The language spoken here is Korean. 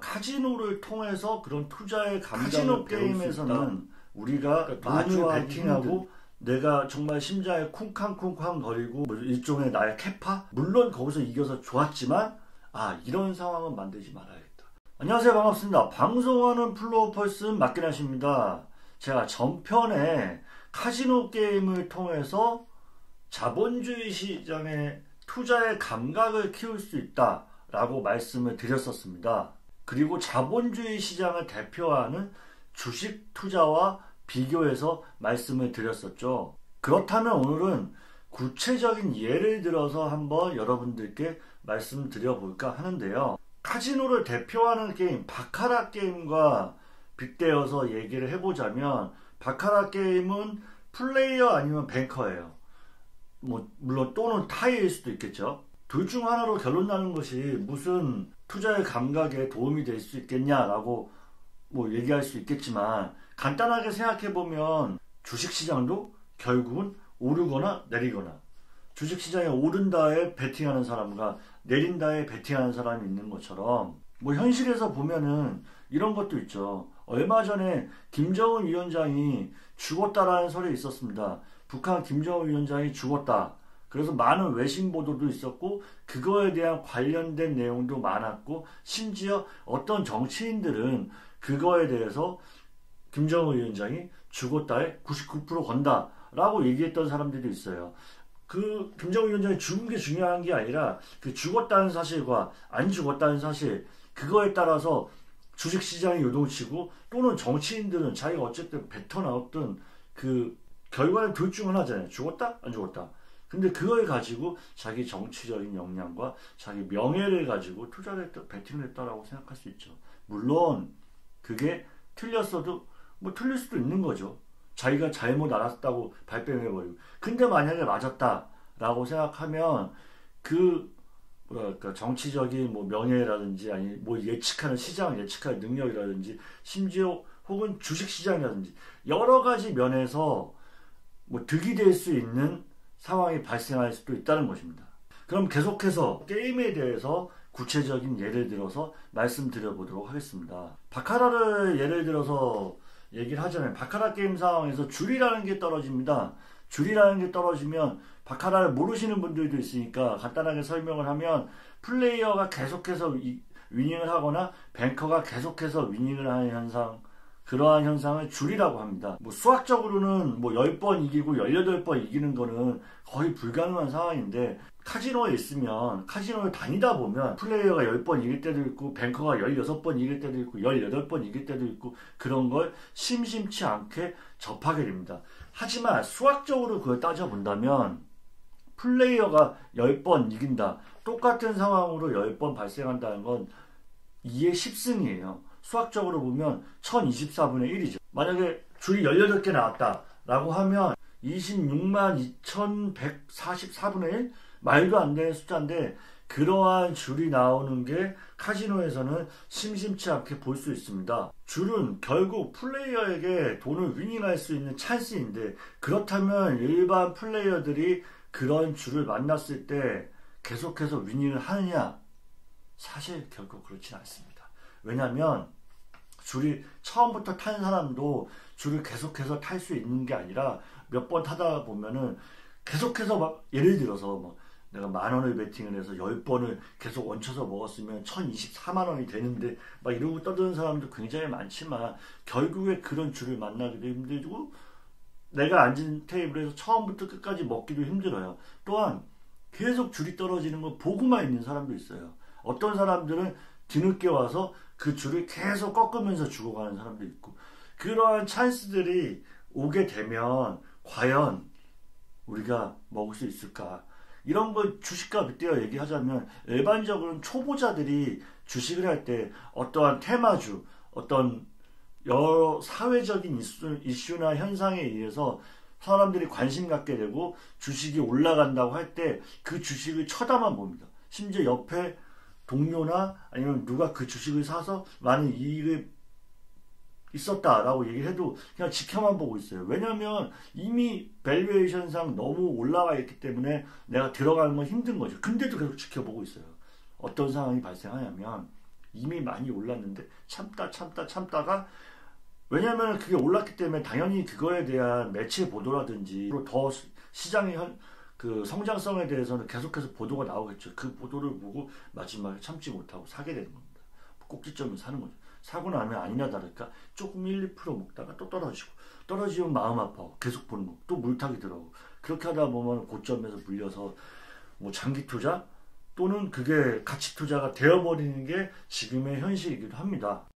카지노를 통해서 그런 투자의 카지노 게임에서는 우리가 마주 베팅하고 내가 정말 심장에 쿵쾅쿵쾅 거리고 뭐 일종의 나의 캐파? 물론 거기서 이겨서 좋았지만 이런 상황은 만들지 말아야겠다. 안녕하세요, 반갑습니다. 방송하는 플로우펄슨 막기나십니다. 제가 전편에 카지노 게임을 통해서 자본주의 시장의 투자의 감각을 키울 수 있다 라고 말씀을 드렸었습니다. 그리고 자본주의 시장을 대표하는 주식 투자와 비교해서 말씀을 드렸었죠. 그렇다면 오늘은 구체적인 예를 들어서 한번 여러분들께 말씀드려볼까 하는데요. 카지노를 대표하는 게임 바카라 게임과 빗대어서 얘기를 해보자면, 바카라 게임은 플레이어 아니면 뱅커예요. 물론 또는 타이일 수도 있겠죠. 둘 중 하나로 결론 나는 것이 무슨 투자의 감각에 도움이 될 수 있겠냐라고 얘기할 수 있겠지만, 간단하게 생각해보면 주식시장도 결국은 오르거나 내리거나, 주식시장에 오른다에 베팅하는 사람과 내린다에 베팅하는 사람이 있는 것처럼 현실에서 보면은 이런 것도 있죠. 얼마 전에 김정은 위원장이 죽었다라는 설이 있었습니다. 북한 김정은 위원장이 죽었다. 그래서 많은 외신 보도도 있었고 그거에 대한 관련된 내용도 많았고, 심지어 어떤 정치인들은 그거에 대해서 김정은 위원장이 죽었다에 99% 건다 라고 얘기했던 사람들이 있어요. 그 김정은 위원장이 죽은 게 중요한 게 아니라 그 죽었다는 사실과 안 죽었다는 사실, 그거에 따라서 주식시장이 요동치고 또는 정치인들은 자기가 어쨌든 뱉어나왔던 그 결과는 둘 중 하나잖아요. 죽었다? 안 죽었다. 근데 그걸 가지고 자기 정치적인 역량과 자기 명예를 가지고 투자를 했다, 베팅을 했다라고 생각할 수 있죠. 물론 그게 틀렸어도 틀릴 수도 있는 거죠. 자기가 잘못 알았다고 발뺌해버리고. 근데 만약에 맞았다라고 생각하면 정치적인 명예라든지 아니 예측하는 시장 예측할 능력이라든지 심지어 혹은 주식시장이라든지 여러 가지 면에서 득이 될 수 있는 상황이 발생할 수도 있다는 것입니다. 그럼 계속해서 게임에 대해서 구체적인 예를 들어서 말씀드려보도록 하겠습니다. 바카라를 예를 들어서 얘기를 하자면, 바카라 게임 상황에서 줄이라는 게 떨어집니다. 줄이라는 게 떨어지면 바카라를 모르시는 분들도 있으니까 간단하게 설명을 하면, 플레이어가 계속해서 위닝을 하거나 뱅커가 계속해서 위닝을 하는 현상, 그러한 현상을 줄이라고 합니다. 수학적으로는 10번 이기고 18번 이기는 거는 거의 불가능한 상황인데, 카지노에 있으면 카지노를 다니다 보면 플레이어가 10번 이길 때도 있고 뱅커가 16번 이길 때도 있고 18번 이길 때도 있고, 그런 걸 심심치 않게 접하게 됩니다. 하지만 수학적으로 그걸 따져본다면 플레이어가 10번 이긴다, 똑같은 상황으로 10번 발생한다는 건 2의 10승이에요. 수학적으로 보면 1024분의 1이죠. 만약에 줄이 18개 나왔다 라고 하면 26만 2144분의 1? 말도 안 되는 숫자인데, 그러한 줄이 나오는 게 카지노에서는 심심치 않게 볼 수 있습니다. 줄은 결국 플레이어에게 돈을 위닝할 수 있는 찬스인데, 그렇다면 일반 플레이어들이 그런 줄을 만났을 때 계속해서 위닝을 하느냐? 사실 결국 그렇진 않습니다. 왜냐하면 줄이 처음부터 탄 사람도 줄을 계속해서 탈 수 있는 게 아니라 몇 번 타다 보면은 계속해서 예를 들어서 내가 10,000원을 베팅을 해서 10번을 계속 얹혀서 먹었으면 1,024만원이 되는데 이러고 떠드는 사람도 굉장히 많지만, 결국에 그런 줄을 만나기도 힘들고 내가 앉은 테이블에서 처음부터 끝까지 먹기도 힘들어요. 또한 계속 줄이 떨어지는 거 보고만 있는 사람도 있어요. 어떤 사람들은 뒤늦게 와서 그 줄을 계속 꺾으면서 죽어가는 사람도 있고, 그러한 찬스들이 오게 되면 과연 우리가 먹을 수 있을까? 이런 걸 주식과 빗대어 얘기하자면, 일반적으로는 초보자들이 주식을 할 때 어떠한 테마주, 어떤 여러 사회적인 이슈나 현상에 의해서 사람들이 관심 갖게 되고 주식이 올라간다고 할 때 그 주식을 쳐다만 봅니다. 심지어 옆에 동료나 아니면 누가 그 주식을 사서 많은 이익을 있었다라고 얘기를 해도 그냥 지켜만 보고 있어요. 왜냐면 이미 밸류에이션상 너무 올라와 있기 때문에 내가 들어가는 건 힘든 거죠. 근데도 계속 지켜보고 있어요. 어떤 상황이 발생하냐면, 이미 많이 올랐는데 참다가 왜냐하면 그게 올랐기 때문에 당연히 그거에 대한 매체 보도라든지 더 시장의 그 성장성에 대해서는 계속해서 보도가 나오겠죠. 그 보도를 보고 마지막에 참지 못하고 사게 되는 겁니다. 꼭지점을 사는 거죠. 사고 나면 아니나 다를까 조금 1, 2% 먹다가 또 떨어지면 마음 아파 계속 보는 거, 또 물타기 들어오고, 그렇게 하다 보면 고점에서 물려서 뭐 장기 투자 또는 그게 가치 투자가 되어버리는 게 지금의 현실이기도 합니다.